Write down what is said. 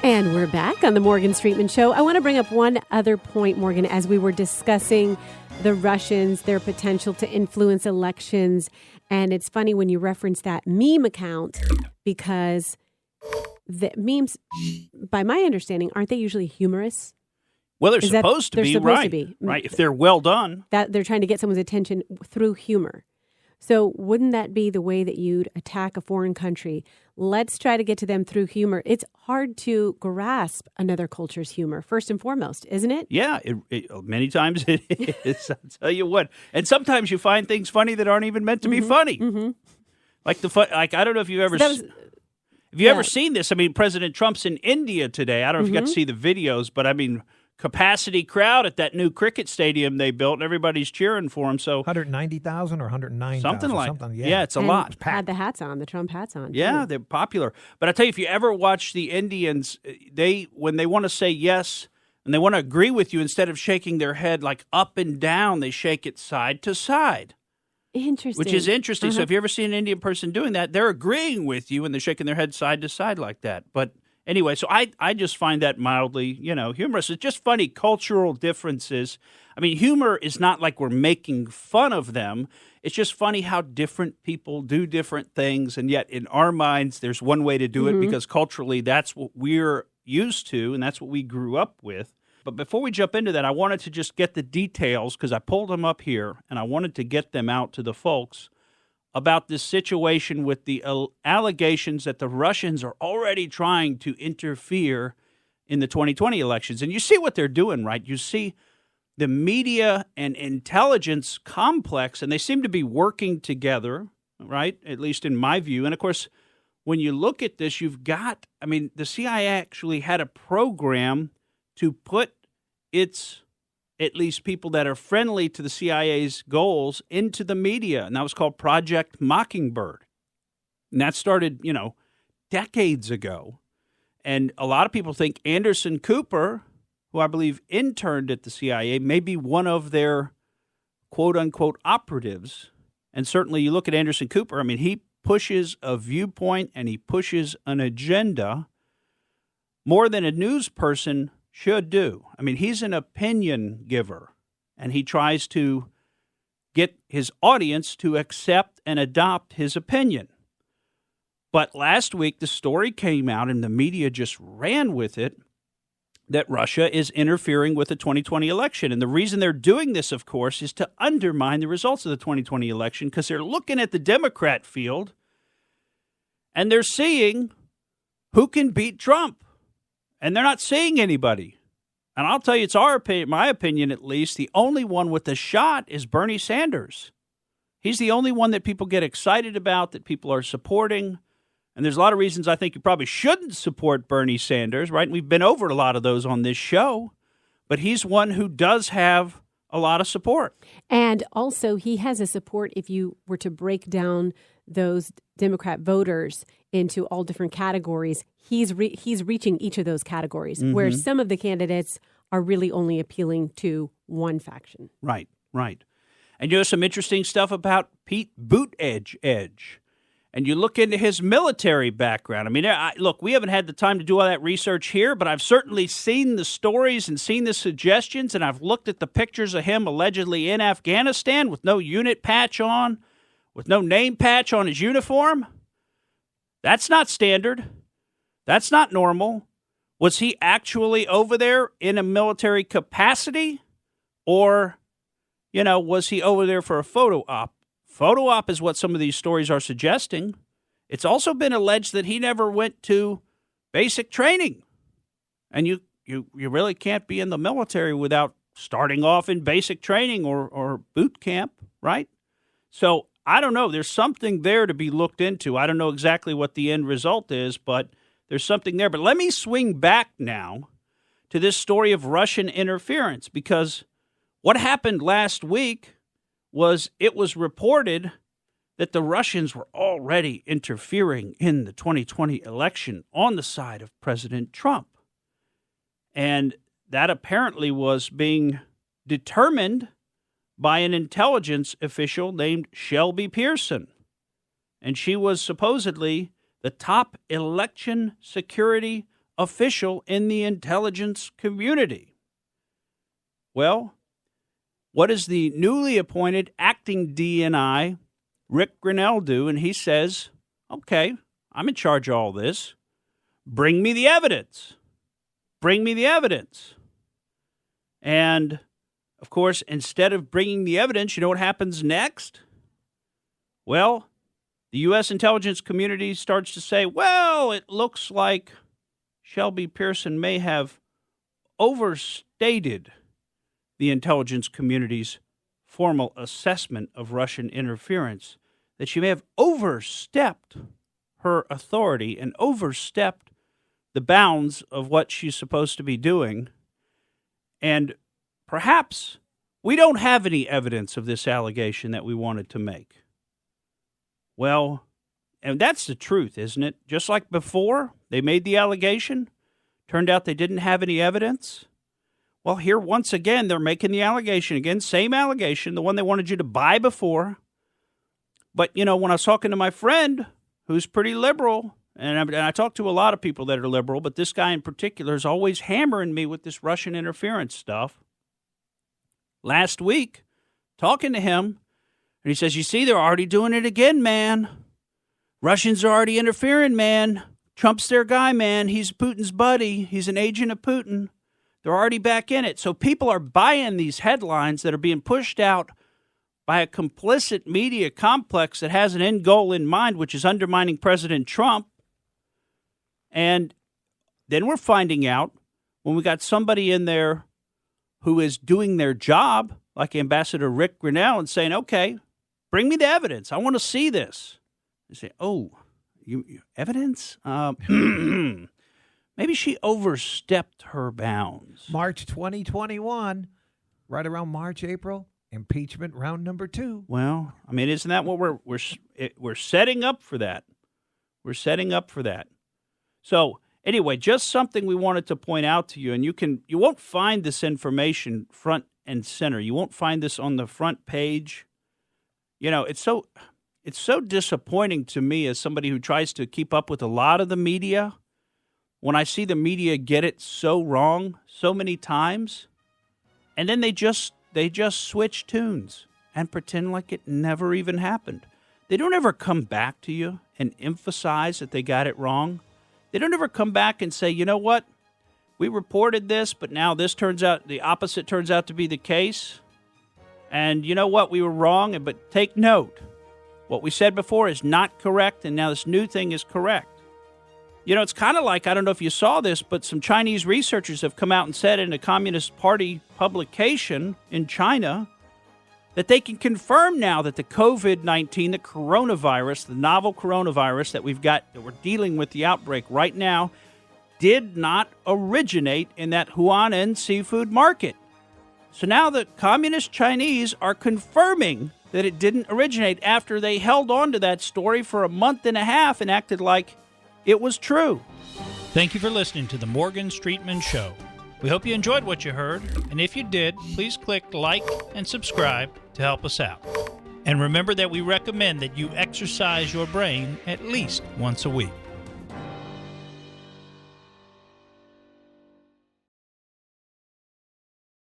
And we're back on the Morgan Streetman Show. I want to bring up one other point, Morgan, as we were discussing the Russians, their potential to influence elections. And it's funny when you reference that meme account, because the memes, by my understanding, aren't they usually humorous? Well, they're supposed to be, right? If they're well done. That they're trying to get someone's attention through humor. So wouldn't that be the way that you'd attack a foreign country? Let's try to get to them through humor. It's hard to grasp another culture's humor, first and foremost, isn't it? Yeah, many times it is. I'll tell you what. And sometimes you find things funny that aren't even meant to be funny. Mm-hmm. Like I don't know if you've ever ever seen this. I mean, President Trump's in India today. I don't know if you got to see the videos, but I mean, capacity crowd at that new cricket stadium they built, and everybody's cheering for him. So 190,000 or 109,000? Something like that. Yeah, it's a lot. Had the hats on, the Trump hats on. Yeah, too. They're popular. But I tell you, if you ever watch the Indians, when they want to say yes and they want to agree with you, instead of shaking their head like up and down, they shake it side to side. Interesting. Which is interesting. So if you ever see an Indian person doing that, they're agreeing with you and they're shaking their head side to side like that. But anyway, so I just find that mildly, humorous. It's just funny cultural differences. I mean, humor is not like we're making fun of them. It's just funny how different people do different things, and yet in our minds, there's one way to do it because culturally that's what we're used to and that's what we grew up with. But before we jump into that, I wanted to just get the details because I pulled them up here and I wanted to get them out to the folks about this situation with the allegations that the Russians are already trying to interfere in the 2020 elections. And you see what they're doing, right? You see the media and intelligence complex, and they seem to be working together, right? At least in my view. And, of course, when you look at this, the CIA actually had a program to put its at least people that are friendly to the CIA's goals into the media. And that was called Project Mockingbird. And that started, decades ago. And a lot of people think Anderson Cooper, who I believe interned at the CIA, may be one of their quote-unquote operatives. And certainly you look at Anderson Cooper, he pushes a viewpoint and he pushes an agenda more than a news person should do. He's an opinion giver, and he tries to get his audience to accept and adopt his opinion. But last week, the story came out, and the media just ran with it, that Russia is interfering with the 2020 election. And the reason they're doing this, of course, is to undermine the results of the 2020 election, because they're looking at the Democrat field, and they're seeing who can beat Trump. And they're not seeing anybody. And I'll tell you, it's my opinion at least, the only one with a shot is Bernie Sanders. He's the only one that people get excited about, that people are supporting. And there's a lot of reasons I think you probably shouldn't support Bernie Sanders, right? And we've been over a lot of those on this show. But he's one who does have a lot of support. And also, he has a support if you were to break down those Democrat voters into all different categories. He's reaching each of those categories, where some of the candidates are really only appealing to one faction. Right. And some interesting stuff about Pete Buttigieg. And you look into his military background. Look, we haven't had the time to do all that research here, but I've certainly seen the stories and seen the suggestions, and I've looked at the pictures of him allegedly in Afghanistan with no unit patch on, with no name patch on his uniform. That's not standard. That's not normal. Was he actually over there in a military capacity? Or, was he over there for a photo op? Photo op is what some of these stories are suggesting. It's also been alleged that he never went to basic training. And you really can't be in the military without starting off in basic training or boot camp, right? So I don't know. There's something there to be looked into. I don't know exactly what the end result is, but there's something there. But let me swing back now to this story of Russian interference, because what happened last week was it was reported that the Russians were already interfering in the 2020 election on the side of President Trump. And that apparently was being determined by an intelligence official named Shelby Pearson. And she was supposedly the top election security official in the intelligence community. Well, what does the newly appointed acting DNI, Rick Grinnell, do? And he says, okay, I'm in charge of all this. Bring me the evidence. Bring me the evidence. And, of course, instead of bringing the evidence, you know what happens next? Well, the U.S. intelligence community starts to say, well, it looks like Shelby Pearson may have overstated the intelligence community's formal assessment of Russian interference, that she may have overstepped her authority and overstepped the bounds of what she's supposed to be doing. And perhaps we don't have any evidence of this allegation that we wanted to make. Well, and that's the truth, isn't it? Just like before, they made the allegation, turned out they didn't have any evidence. Well, here, once again, they're making the allegation again, same allegation, the one they wanted you to buy before. But, you know, when I was talking to my friend, who's pretty liberal, and I talk to a lot of people that are liberal, but this guy in particular is always hammering me with this Russian interference stuff. Last week, talking to him, and he says, you see, they're already doing it again, man. Russians are already interfering, man. Trump's their guy, man. He's Putin's buddy. He's an agent of Putin. They're already back in it. So people are buying these headlines that are being pushed out by a complicit media complex that has an end goal in mind, which is undermining President Trump. And then we're finding out when we got somebody in there who is doing their job, like Ambassador Rick Grinnell, and saying, okay, bring me the evidence. I want to see this. They say, oh, you evidence? Maybe she overstepped her bounds. March 2021, right around March, April, impeachment round number 2. Well, I mean, isn't that what we're setting up for that? We're setting up for that. So anyway, just something we wanted to point out to you, and you won't find this information front and center. You won't find this on the front page. You know, it's so disappointing to me as somebody who tries to keep up with a lot of the media when I see the media get it so wrong so many times, and then they just switch tunes and pretend like it never even happened. They don't ever come back to you and emphasize that they got it wrong. They don't ever come back and say, you know what, we reported this, but now this turns out, the opposite turns out to be the case. And you know what, we were wrong, but take note. What we said before is not correct, and now this new thing is correct. You know, it's kind of like, I don't know if you saw this, but some Chinese researchers have come out and said in a Communist Party publication in China that they can confirm now that the COVID-19, the coronavirus, the novel coronavirus that we've got, that we're dealing with the outbreak right now, did not originate in that Huanan seafood market. So now the Communist Chinese are confirming that it didn't originate after they held on to that story for a month and a half and acted like it was true. Thank you for listening to the Morgan Streetman Show. We hope you enjoyed what you heard, and if you did, please click like and subscribe to help us out. And remember that we recommend that you exercise your brain at least once a week.